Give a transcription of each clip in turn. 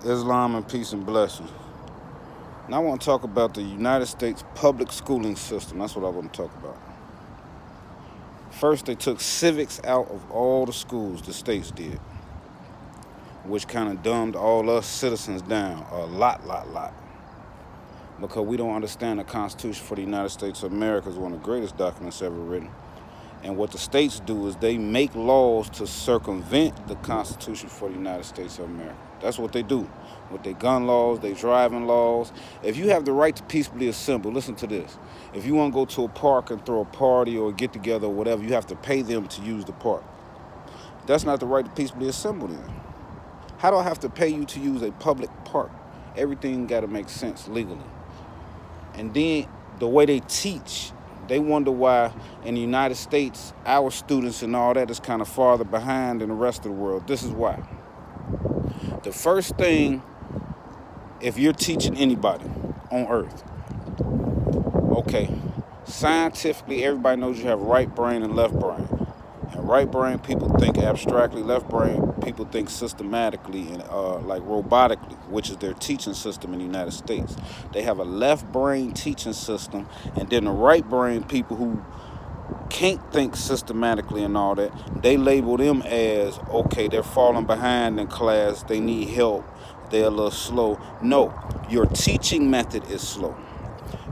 Islam and peace and blessings. Now I want to talk about the United States public schooling system. That's what I want to talk about. First, they took civics out of all the schools, the states did, which kind of dumbed all us citizens down a lot. Because we don't understand the Constitution for the United States of America is one of the greatest documents ever written. And what the states do is they make laws to circumvent the Constitution for the United States of America. That's what they do with their gun laws, their driving laws. If you have the right to peacefully assemble, listen to this. If you want to go to a park and throw a party or get together or whatever, you have to pay them to use the park. That's not the right to peacefully assemble then. How do I have to pay you to use a public park? Everything got to make sense legally. And then the way they teach, they wonder why in the United States, our students and all that is kind of farther behind than the rest of the world. This is why. The first thing, if you're teaching anybody on earth, okay, scientifically, everybody knows you have right brain and left brain. And right brain people think abstractly, left brain people think systematically and like robotically, which is their teaching system in the United States. They have a left brain teaching system, and then the right brain people who can't think systematically and all that, they label them as, okay, they're falling behind in class, they need help, they're a little slow. No, your teaching method is slow.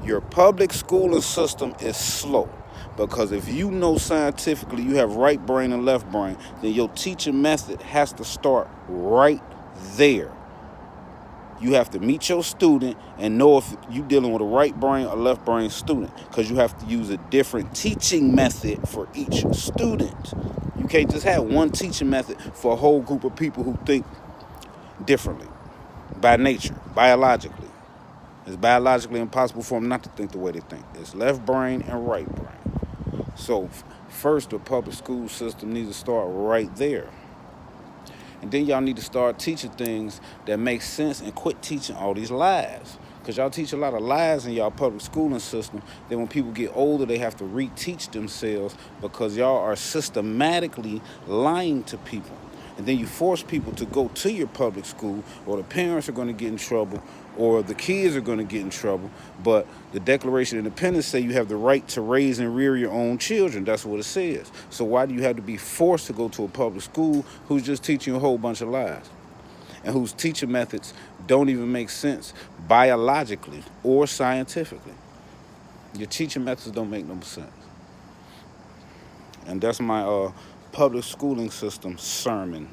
Your public schooling system is slow. Because if you know scientifically you have right brain and left brain, then your teaching method has to start right there. You have to meet your student and know if you're dealing with a right brain or left brain student, because you have to use a different teaching method for each student. You can't just have one teaching method for a whole group of people who think differently by nature, biologically. It's biologically impossible for them not to think the way they think. It's left brain and right brain. So first, the public school system needs to start right there. And then y'all need to start teaching things that make sense and quit teaching all these lies. Because y'all teach a lot of lies in y'all public schooling system. Then when people get older, they have to reteach themselves because y'all are systematically lying to people. And then you force people to go to your public school, or the parents are going to get in trouble, or the kids are going to get in trouble. But the Declaration of Independence say you have the right to raise and rear your own children. That's what it says. So why do you have to be forced to go to a public school who's just teaching you a whole bunch of lies? And whose teaching methods don't even make sense biologically or scientifically. Your teaching methods don't make no sense. And that's my public schooling system sermon.